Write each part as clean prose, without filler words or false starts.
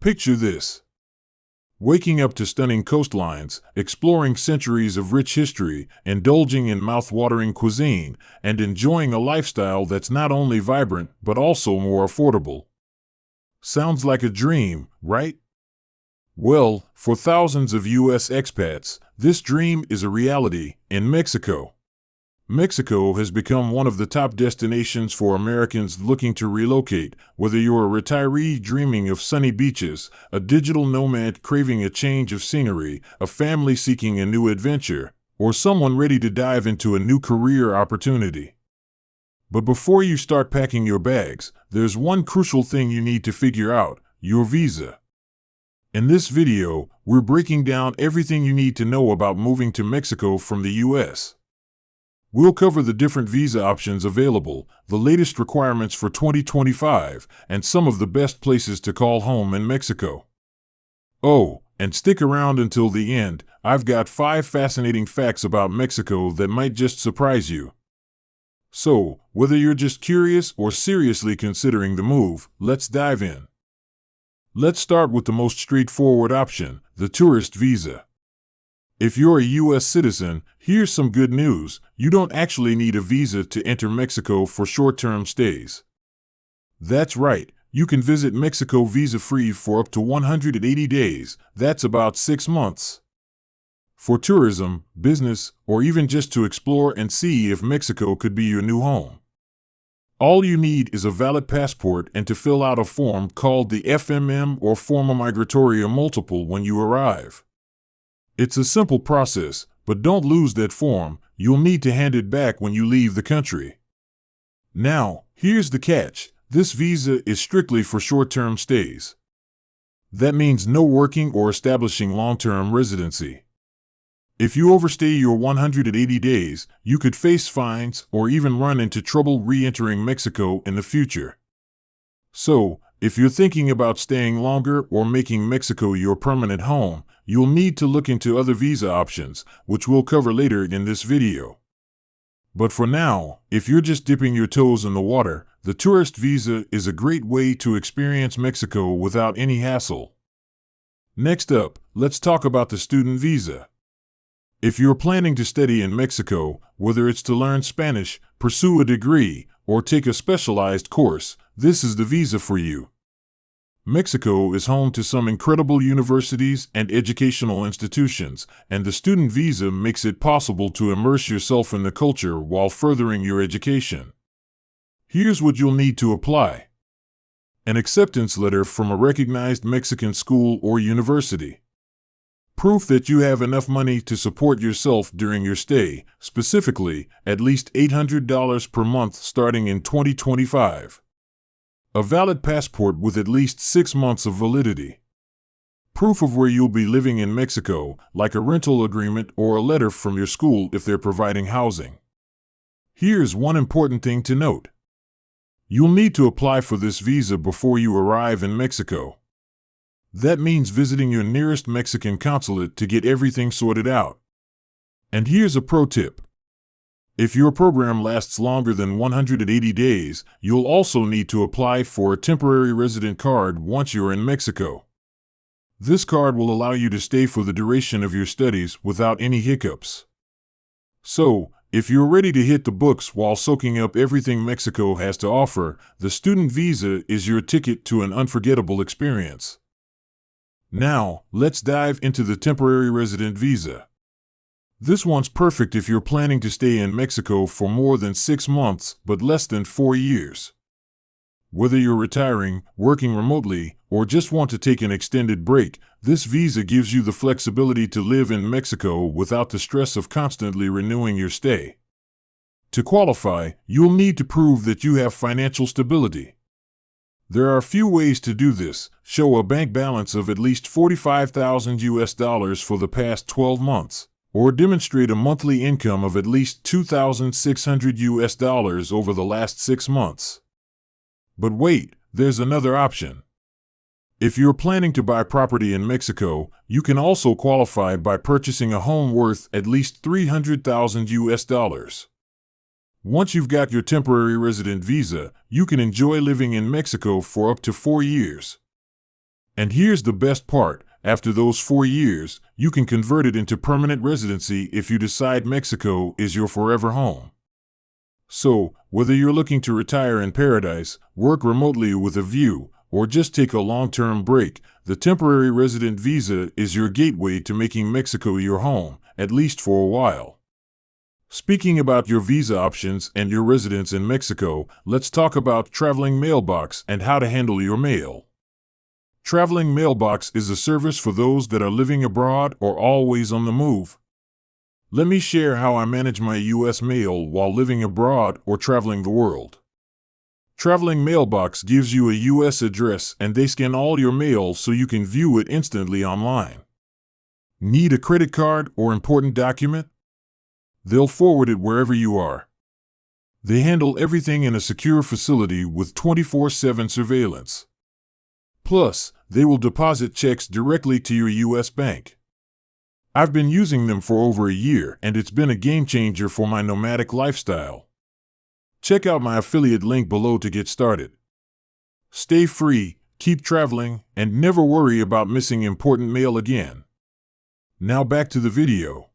Picture this. Waking up to stunning coastlines, exploring centuries of rich history, indulging in mouth-watering cuisine, and enjoying a lifestyle that's not only vibrant but also more affordable. Sounds like a dream, right? Well, for thousands of U.S. expats, this dream is a reality in Mexico. Mexico has become one of the top destinations for Americans looking to relocate, whether you're a retiree dreaming of sunny beaches, a digital nomad craving a change of scenery, a family seeking a new adventure, or someone ready to dive into a new career opportunity. But before you start packing your bags, there's one crucial thing you need to figure out: your visa. In this video, we're breaking down everything you need to know about moving to Mexico from the U.S. We'll cover the different visa options available, the latest requirements for 2025, and some of the best places to call home in Mexico. Oh, and stick around until the end. I've got 5 fascinating facts about Mexico that might just surprise you. So, whether you're just curious or seriously considering the move, let's dive in. Let's start with the most straightforward option, the tourist visa. If you're a U.S. citizen, here's some good news: you don't actually need a visa to enter Mexico for short-term stays. That's right, you can visit Mexico visa-free for up to 180 days, that's about 6 months. For tourism, business, or even just to explore and see if Mexico could be your new home. All you need is a valid passport and to fill out a form called the FMM or Forma Migratoria Multiple when you arrive. It's a simple process, but don't lose that form. You'll need to hand it back when you leave the country. Now, here's the catch: this visa is strictly for short-term stays. That means no working or establishing long-term residency. If you overstay your 180 days, you could face fines or even run into trouble re-entering Mexico in the future. So, if you're thinking about staying longer or making Mexico your permanent home, you'll need to look into other visa options, which we'll cover later in this video. But for now, if you're just dipping your toes in the water, the tourist visa is a great way to experience Mexico without any hassle. Next up, let's talk about the student visa. If you're planning to study in Mexico, whether it's to learn Spanish, pursue a degree, or take a specialized course, this is the visa for you. Mexico is home to some incredible universities and educational institutions, and the student visa makes it possible to immerse yourself in the culture while furthering your education. Here's what you'll need to apply: an acceptance letter from a recognized Mexican school or university. Proof that you have enough money to support yourself during your stay, specifically, at least $800 per month starting in 2025. A valid passport with at least 6 months of validity. Proof of where you'll be living in Mexico, like a rental agreement or a letter from your school if they're providing housing. Here's one important thing to note. You'll need to apply for this visa before you arrive in Mexico. That means visiting your nearest Mexican consulate to get everything sorted out. And here's a pro tip. If your program lasts longer than 180 days, you'll also need to apply for a temporary resident card once you're in Mexico. This card will allow you to stay for the duration of your studies without any hiccups. So, if you're ready to hit the books while soaking up everything Mexico has to offer, the student visa is your ticket to an unforgettable experience. Now, let's dive into the temporary resident visa. This one's perfect if you're planning to stay in Mexico for more than 6 months but less than 4 years. Whether you're retiring, working remotely, or just want to take an extended break, this visa gives you the flexibility to live in Mexico without the stress of constantly renewing your stay. To qualify, you'll need to prove that you have financial stability. There are a few ways to do this: show a bank balance of at least $45,000 for the past 12 months. Or demonstrate a monthly income of at least $2,600 over the last 6 months. But wait, there's another option. If you're planning to buy property in Mexico, you can also qualify by purchasing a home worth at least $300,000. Once you've got your temporary resident visa, you can enjoy living in Mexico for up to 4 years. And here's the best part. After those 4 years, you can convert it into permanent residency if you decide Mexico is your forever home. So, whether you're looking to retire in paradise, work remotely with a view, or just take a long-term break, the temporary resident visa is your gateway to making Mexico your home, at least for a while. Speaking about your visa options and your residence in Mexico, let's talk about traveling mailbox and how to handle your mail. Traveling mailbox is a service for those that are living abroad or always on the move. Let me share how I manage my U.S. mail while living abroad or traveling the world. Traveling Mailbox gives you a U.S. address and they scan all your mail so you can view it instantly online. Need a credit card or important document? They'll forward it wherever you are. They handle everything in a secure facility with 24/7 surveillance. Plus, they will deposit checks directly to your U.S. bank. I've been using them for over a year and it's been a game changer for my nomadic lifestyle. Check out my affiliate link below to get started. Stay free, keep traveling, and never worry about missing important mail again. Now back to the video.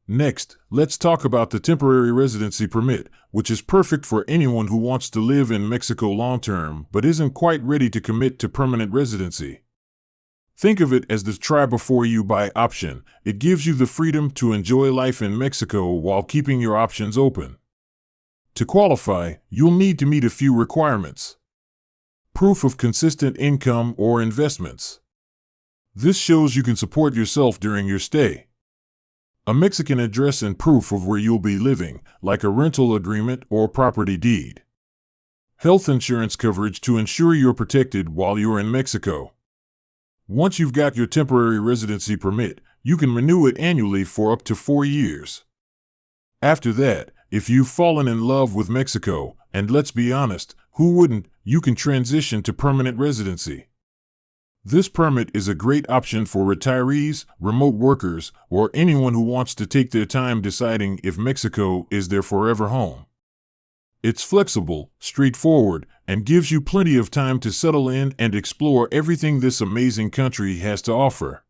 Next, let's talk about the temporary residency permit, which is perfect for anyone who wants to live in Mexico long-term but isn't quite ready to commit to permanent residency. Think of it as the try before you buy option. It gives you the freedom to enjoy life in Mexico while keeping your options open. To qualify, you'll need to meet a few requirements. Proof of consistent income or investments. This shows you can support yourself during your stay. A Mexican address and proof of where you'll be living, like a rental agreement or property deed. Health insurance coverage to ensure you're protected while you're in Mexico. Once you've got your temporary residency permit, you can renew it annually for up to 4 years. After that, if you've fallen in love with Mexico, and let's be honest, who wouldn't, you can transition to permanent residency. This permit is a great option for retirees, remote workers, or anyone who wants to take their time deciding if Mexico is their forever home. It's flexible, straightforward, and gives you plenty of time to settle in and explore everything this amazing country has to offer.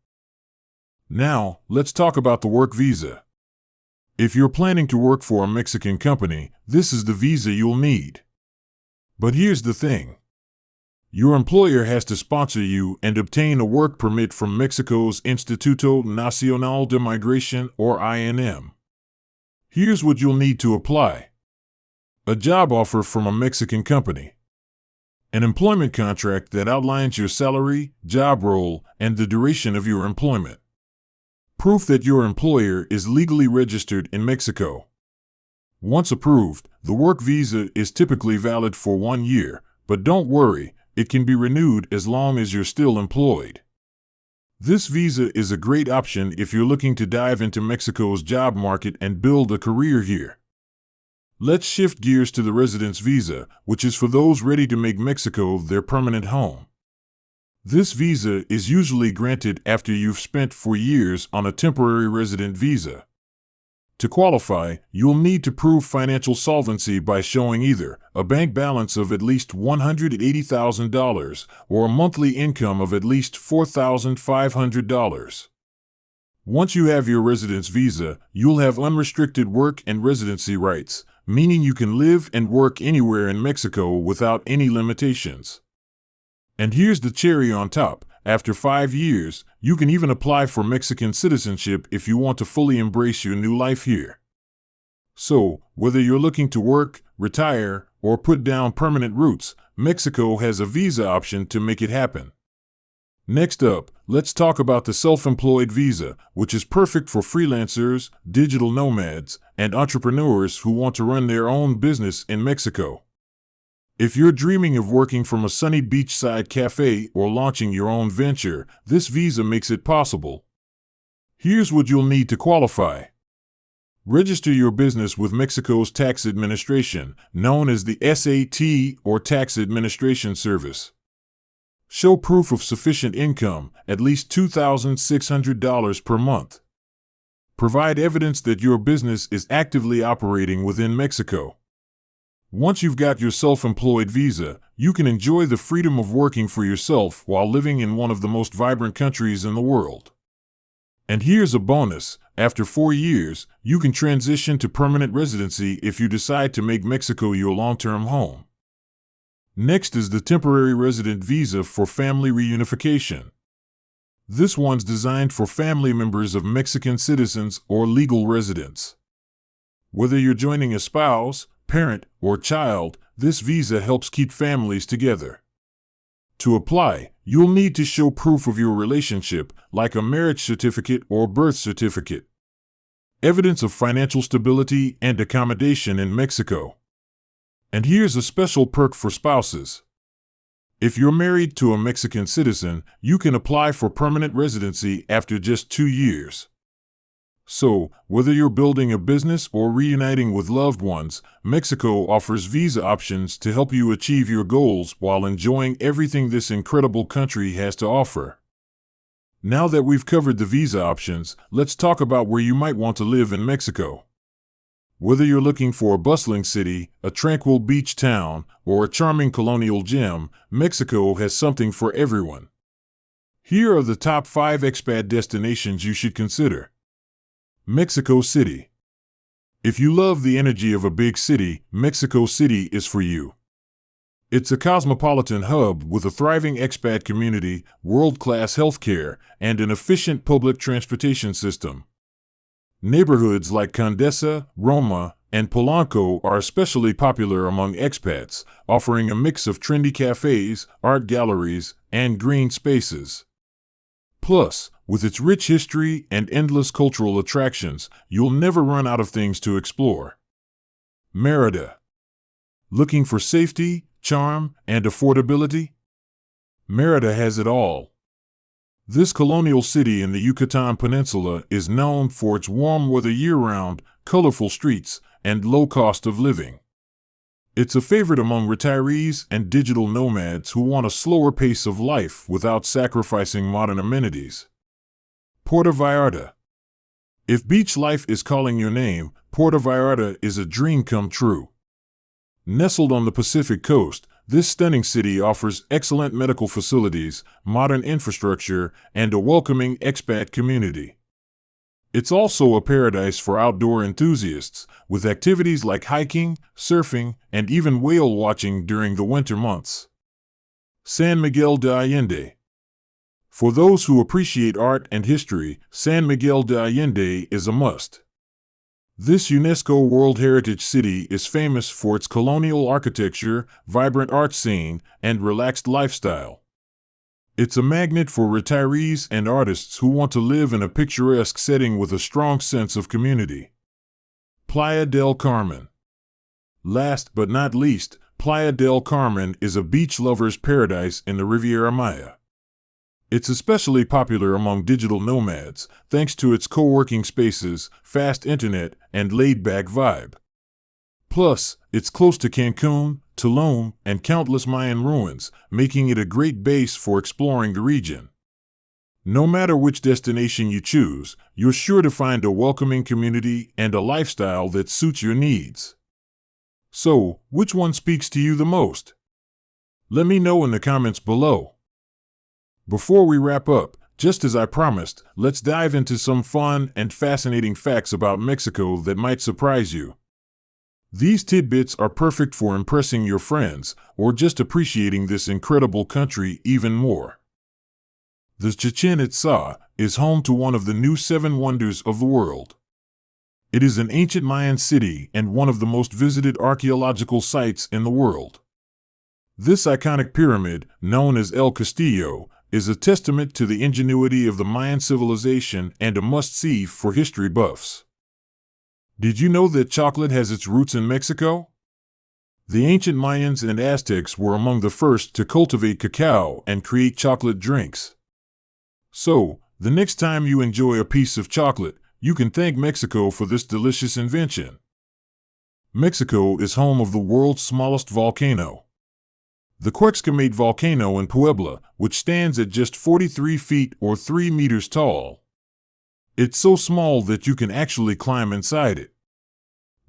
Now, let's talk about the work visa. If you're planning to work for a Mexican company, this is the visa you'll need. But here's the thing. Your employer has to sponsor you and obtain a work permit from Mexico's Instituto Nacional de Migración or INM. Here's what you'll need to apply. A job offer from a Mexican company. An employment contract that outlines your salary, job role, and the duration of your employment. Proof that your employer is legally registered in Mexico. Once approved, the work visa is typically valid for 1 year, but don't worry, it can be renewed as long as you're still employed. This visa is a great option if you're looking to dive into Mexico's job market and build a career here. Let's shift gears to the residence visa, which is for those ready to make Mexico their permanent home. This visa is usually granted after you've spent 4 years on a temporary resident visa. To qualify, you'll need to prove financial solvency by showing either a bank balance of at least $180,000 or a monthly income of at least $4,500. Once you have your residence visa, you'll have unrestricted work and residency rights, meaning you can live and work anywhere in Mexico without any limitations. And here's the cherry on top. After 5 years, you can even apply for Mexican citizenship if you want to fully embrace your new life here. So, whether you're looking to work, retire, or put down permanent roots, Mexico has a visa option to make it happen. Next up, let's talk about the self-employed visa, which is perfect for freelancers, digital nomads, and entrepreneurs who want to run their own business in Mexico. If you're dreaming of working from a sunny beachside cafe or launching your own venture, this visa makes it possible. Here's what you'll need to qualify. Register your business with Mexico's tax administration, known as the SAT or Tax Administration Service. Show proof of sufficient income, at least $2,600 per month. Provide evidence that your business is actively operating within Mexico. Once you've got your self-employed visa, you can enjoy the freedom of working for yourself while living in one of the most vibrant countries in the world. And here's a bonus. After 4 years, you can transition to permanent residency if you decide to make Mexico your long-term home. Next is the temporary resident visa for family reunification. This one's designed for family members of Mexican citizens or legal residents. Whether you're joining a spouse, parent, or child, this visa helps keep families together. To apply, you'll need to show proof of your relationship, like a marriage certificate or birth certificate, evidence of financial stability and accommodation in Mexico. And here's a special perk for spouses. If you're married to a Mexican citizen, you can apply for permanent residency after just 2 years. So, whether you're building a business or reuniting with loved ones, Mexico offers visa options to help you achieve your goals while enjoying everything this incredible country has to offer. Now that we've covered the visa options, let's talk about where you might want to live in Mexico. Whether you're looking for a bustling city, a tranquil beach town, or a charming colonial gem, Mexico has something for everyone. Here are the top 5 expat destinations you should consider. Mexico City. If you love the energy of a big city, Mexico City is for you. It's a cosmopolitan hub with a thriving expat community, world-class healthcare, and an efficient public transportation system. Neighborhoods like Condesa, Roma, and Polanco are especially popular among expats, offering a mix of trendy cafes, art galleries, and green spaces. Plus, with its rich history and endless cultural attractions, you'll never run out of things to explore. Mérida. Looking for safety, charm, and affordability? Mérida has it all. This colonial city in the Yucatan Peninsula is known for its warm weather year-round, colorful streets, and low cost of living. It's a favorite among retirees and digital nomads who want a slower pace of life without sacrificing modern amenities. Puerto Vallarta. If beach life is calling your name, Puerto Vallarta is a dream come true. Nestled on the Pacific coast, this stunning city offers excellent medical facilities, modern infrastructure, and a welcoming expat community. It's also a paradise for outdoor enthusiasts, with activities like hiking, surfing, and even whale watching during the winter months. San Miguel de Allende. For those who appreciate art and history, San Miguel de Allende is a must. This UNESCO World Heritage City is famous for its colonial architecture, vibrant art scene, and relaxed lifestyle. It's a magnet for retirees and artists who want to live in a picturesque setting with a strong sense of community. Playa del Carmen. Last but not least, Playa del Carmen is a beach lover's paradise in the Riviera Maya. It's especially popular among digital nomads, thanks to its co-working spaces, fast internet, and laid-back vibe. Plus, it's close to Cancun, Tulum, and countless Mayan ruins, making it a great base for exploring the region. No matter which destination you choose, you're sure to find a welcoming community and a lifestyle that suits your needs. So, which one speaks to you the most? Let me know in the comments below. Before we wrap up, just as I promised, let's dive into some fun and fascinating facts about Mexico that might surprise you. These tidbits are perfect for impressing your friends or just appreciating this incredible country even more. The Chichén Itzá is home to one of the new 7 wonders of the world. It is an ancient Mayan city and one of the most visited archaeological sites in the world. This iconic pyramid, known as El Castillo, is a testament to the ingenuity of the Mayan civilization and a must-see for history buffs. Did you know that chocolate has its roots in Mexico? The ancient Mayans and Aztecs were among the first to cultivate cacao and create chocolate drinks. So, the next time you enjoy a piece of chocolate, you can thank Mexico for this delicious invention. Mexico is home of the world's smallest volcano. The Quexquemate volcano in Puebla, which stands at just 43 feet or 3 meters tall. It's so small that you can actually climb inside it.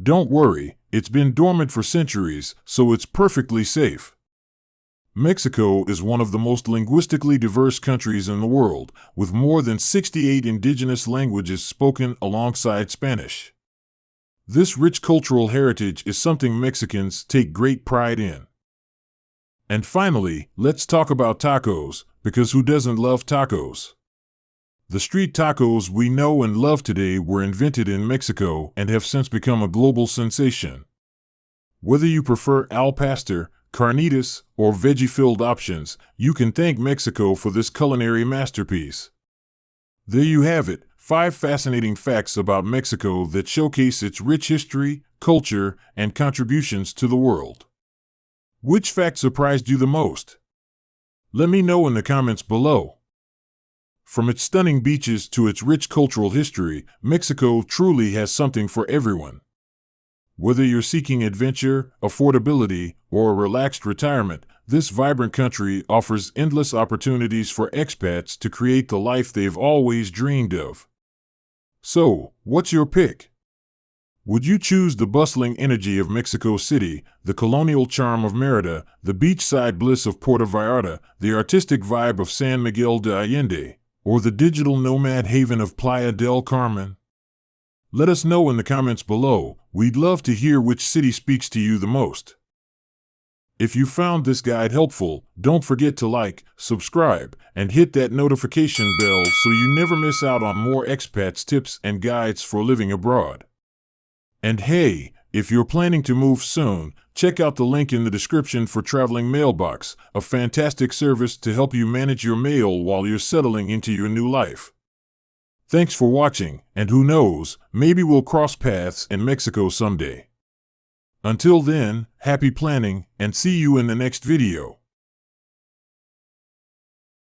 Don't worry, it's been dormant for centuries, so it's perfectly safe. Mexico is one of the most linguistically diverse countries in the world, with more than 68 indigenous languages spoken alongside Spanish. This rich cultural heritage is something Mexicans take great pride in. And finally, let's talk about tacos, because who doesn't love tacos? The street tacos we know and love today were invented in Mexico and have since become a global sensation. Whether you prefer al pastor, carnitas, or veggie-filled options, you can thank Mexico for this culinary masterpiece. There you have it, 5 fascinating facts about Mexico that showcase its rich history, culture, and contributions to the world. Which fact surprised you the most? Let me know in the comments below. From its stunning beaches to its rich cultural history, Mexico truly has something for everyone. Whether you're seeking adventure, affordability, or a relaxed retirement, this vibrant country offers endless opportunities for expats to create the life they've always dreamed of. So, what's your pick? Would you choose the bustling energy of Mexico City, the colonial charm of Mérida, the beachside bliss of Puerto Vallarta, the artistic vibe of San Miguel de Allende, or the digital nomad haven of Playa del Carmen? Let us know in the comments below. We'd love to hear which city speaks to you the most. If you found this guide helpful, don't forget to like, subscribe, and hit that notification bell so you never miss out on more expats tips and guides for living abroad. And hey, if you're planning to move soon, check out the link in the description for Traveling Mailbox, a fantastic service to help you manage your mail while you're settling into your new life. Thanks for watching, and who knows, maybe we'll cross paths in Mexico someday. Until then, happy planning, and see you in the next video.